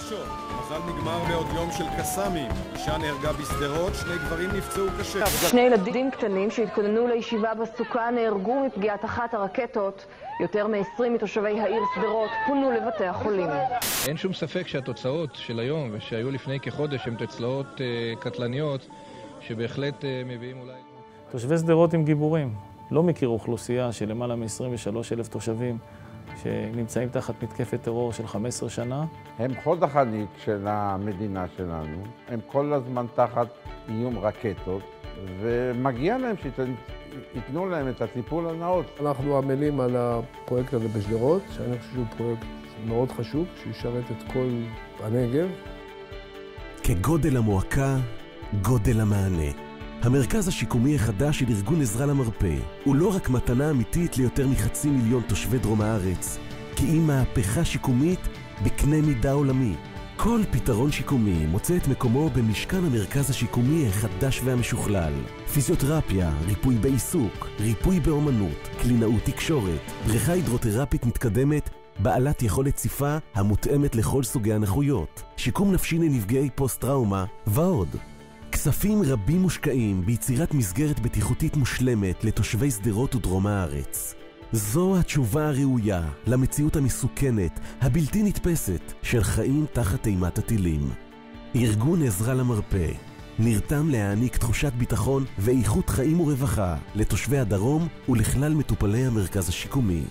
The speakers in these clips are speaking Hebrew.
חדשות. המזל נגמר בעוד יום של קסאמים. אישה נהרגה בשדרות, 2 גברים נפצעו קשה. 2 ילדים קטנים שהתכוננו לישיבה בסוכה נהרגו מפגיעת אחת הרקטות. יותר מ-20 מתושבי העיר שדרות פונו לבתי החולים. אין שום ספק שהתוצאות של היום ושהיו לפני כחודש הן תוצאות קטלניות שבהחלט מביאים אולי... תושבי שדרות הם גיבורים. לא מכיר אוכלוסייה של למעלה מ-23,000 תושבים שנמצאים תחת מתקפת טרור של 15 שנה. הם חוד החנית של המדינה שלנו, הם כל הזמן תחת איום רקטות, ומגיע להם שיתנו להם את הטיפול הנאות. אנחנו עמלים על הפרויקט הזה בשדרות, שאני חושב שהוא פרויקט מאוד חשוב, שישרת את כל הנגב. כגודל המועקה, גודל המענה. המרכז השיקומי החדש של ארגון עזרה למרפא הוא לא רק מתנה אמיתית ליותר מ500,000 תושבי דרום הארץ, כי היא מהפכה שיקומית בקנה מידה עולמי. כל פתרון שיקומי מוצא את מקומו במשכן המרכז השיקומי החדש והמשוכלל. פיזיותרפיה, ריפוי בעיסוק, ריפוי באומנות, קלינאות תקשורת, בריכה הידרותרפית מתקדמת, בעלת יכולת ציפה המותאמת לכל סוגי הנכויות, שיקום נפשי לנפגעי פוסט-טראומה ועוד. כספים רבים מושקעים ביצירת מסגרת בטיחותית מושלמת לתושבי שדרות ודרום הארץ. זו התשובה הראויה למציאות המסוכנת, הבלתי נתפסת, של חיים תחת אימת הטילים. ארגון עזרה למרפא נרתם להעניק תחושת ביטחון ואיכות חיים ורווחה לתושבי הדרום ולכלל מטופלי המרכז השיקומי.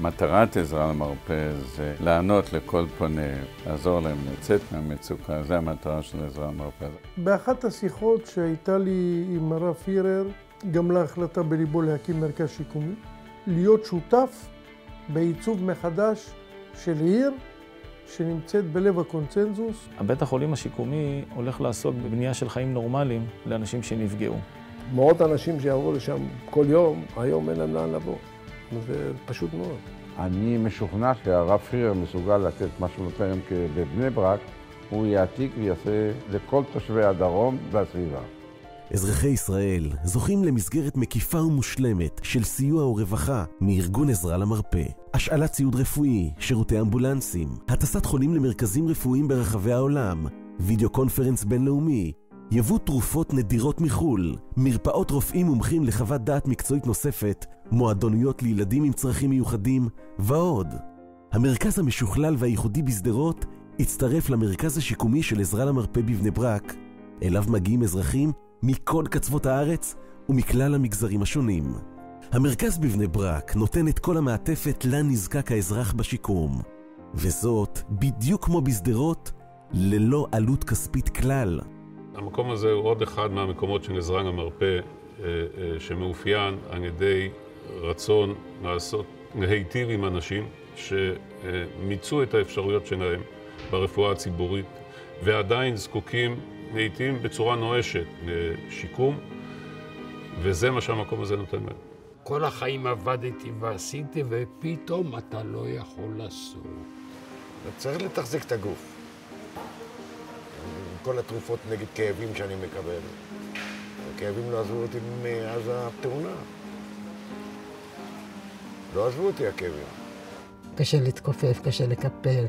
מטרת עזרה למרפא זה לענות לכל פונה, לעזור להם לצאת מהמצוקה, זה המטרה של עזרה למרפא. באחת השיחות שהייתה לי עם הרב פירר, גם להחלטה בליבו להקים מרכז שיקומי, להיות שותף בעיצוב מחדש של עיר שנמצאת בלב הקונצנזוס. הבית החולים השיקומי הולך לעסוק בבנייה של חיים נורמליים לאנשים שנפגעו. מאות אנשים שיעברו לשם כל יום, היום אין להם לאן לבוא. זה פשוט מאוד. אני משוכנע שהרב פירר מסוגל לתת מה שהוא נותן להם בבני ברק, הוא יעתיק ויעשה לכל תושבי הדרום והסביבה. אזרחי ישראל זוכים למסגרת מקיפה ומושלמת של סיוע ורווחה מארגון עזרה למרפא. השאלת ציוד רפואי, שירותי אמבולנסים, הטסת חולים למרכזים רפואיים ברחבי העולם, וידאו קונפרנס בינלאומי, יבוא תרופות נדירות מחול, מרפאות רופאים מומחים לחוות דעת מקצועית נוספת, מועדוניות לילדים עם צרכים מיוחדים ועוד. המרכז המשוכלל והייחודי בשדרות הצטרף למרכז השיקומי של עזרה למרפא בבני ברק, אליו מגיעים אזרחים מכל קצוות הארץ ומכלל המגזרים השונים. המרכז בבני ברק נותן את כל המעטפת לה נזקק האזרח בשיקום, וזאת בדיוק כמו בשדרות, ללא עלות כספית כלל. המקום הזה הוא עוד אחד מהמקומות של עזרה למרפא שמאופיין על ידי רצון להיטיב עם אנשים שמיצו את האפשרויות שלהם ברפואה הציבורית ועדיין זקוקים לעתים בצורה נואשת לשיקום, וזה מה שהמקום הזה נותן להם. כל החיים עבדתי ועשיתי ופתאום אתה לא יכול לעשות. צריך לתחזק את הגוף. כל התרופות נגד כאבים שאני מקבל. הכאבים לא עזבו אותי מאז התאונה. לא עזבו אותי הכאבים. קשה להתכופף, קשה לקפל.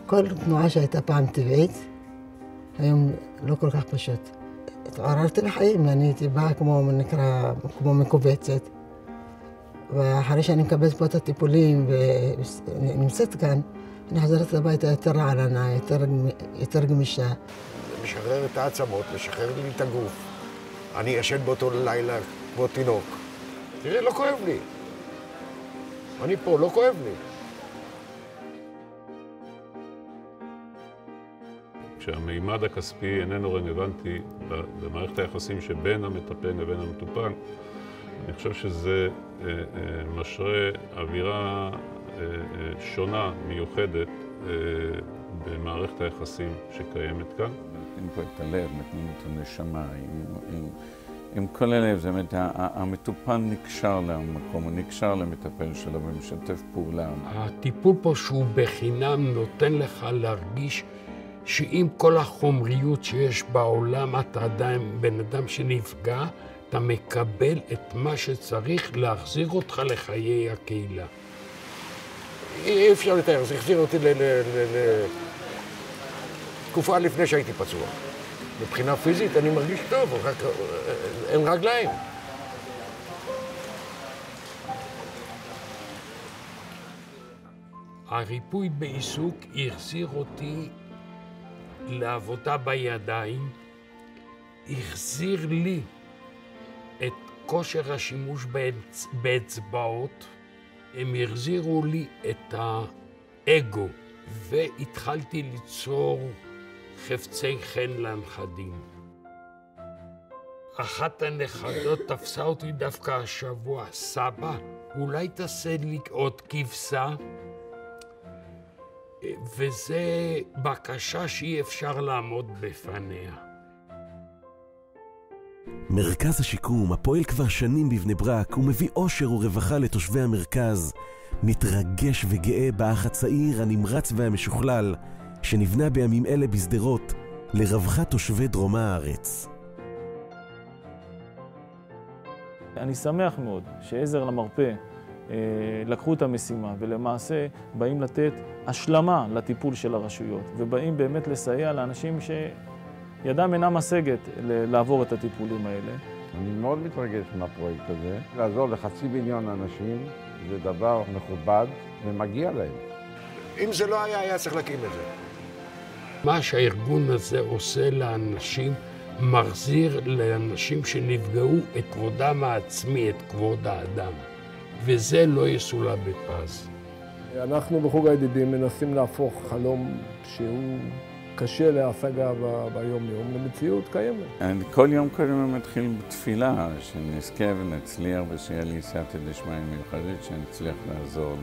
כל תנועה שהייתה פעם טבעית, היום לא כל כך פשוט. התעוררתי לחיים, אני הייתי באה כמו מקובצת. ואחרי שאני מקבלת פה את הטיפולים ונמצאת כאן, אני חזרת הביתה יותר רעננה, יותר גמישה. משחרר את העצמות, משחרר לי את הגוף. אני ישן באותו לילה כמו תינוק. תראה, לא כואב לי. אני פה, לא כואב לי. כשהמימד הכספי איננו רלוונטי במערכת היחסים שבין המטפל לבין המטופל, אני חושב שזה משרה אווירה שונה, מיוחדת, במערכת היחסים שקיימת כאן. נותנים פה את הלב, נותנים את הנשמה, עם כל הלב, זאת אומרת, המטופל נקשר למקום, הוא נקשר למטפל שלו ומשתף פעולה. הטיפול פה שהוא בחינם נותן לך להרגיש שעם כל החומריות שיש בעולם, אתה עדיין בן אדם שנפגע, אתה מקבל את מה שצריך להחזיר אותך לחיי הקהילה. אי אפשר לתאר, זה החזיר אותי תקופה לפני שהייתי פצוע. מבחינה פיזית אני מרגיש טוב, רק אין רגליים. הריפוי בעיסוק החזיר אותי לעבודה בידיים, החזיר לי את כושר השימוש באצבעות, הם החזירו לי את האגו, והתחלתי ליצור חפצי חן לנכדים. אחת הנכדות תפסה אותי דווקא השבוע, סבא, אולי תעשה לי עוד כבשה? וזו בקשה שאי אפשר לעמוד בפניה. מרכז השיקום, הפועל כבר שנים בבני ברק, ומביא אושר ורווחה לתושבי המרכז, מתרגש וגאה באח הצעיר, הנמרץ והמשוכלל, שנבנה בימים אלה בשדרות, לרווחת תושבי דרום הארץ. אני שמח מאוד שעזר למרפא לקחו את המשימה, ולמעשה באים לתת השלמה לטיפול של הרשויות, ובאים באמת לסייע לאנשים שידם אינה משגת לעבור את הטיפולים האלה. אני מאוד מתרגש מהפרויקט הזה. לעזור ל500,000 אנשים זה דבר מכובד ומגיע להם. אם זה לא היה צריך להקים את זה. מה שהארגון הזה עושה לאנשים, מחזיר לאנשים שנפגעו את כבודם העצמי, את כבוד האדם. וזה לא יסולא בפז. אנחנו בחוג הידידים מנסים להפוך חלום שהוא קשה להשגה ביום-יום למציאות קיימת. כל יום קודם מתחיל בתפילה, שנזכה ונצליח ושיהיה לי סייעתא דשמיא מיוחדת, שנצליח לעזור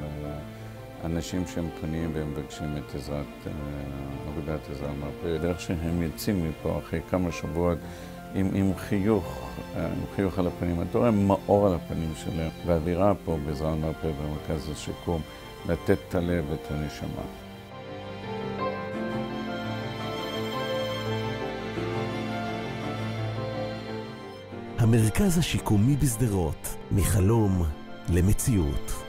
לאנשים שהם פונים והם מבקשים את עבודת עזרה למרפא. דרך שהם יוצאים מפה אחרי כמה שבועות עם חיוך על הפנים. אתה רואה מאור על הפנים שלהם, והאווירה פה בעזרה למרפא במרכז השיקום, לתת את הלב ואת הנשמה. המרכז השיקומי בשדרות, מחלום למציאות.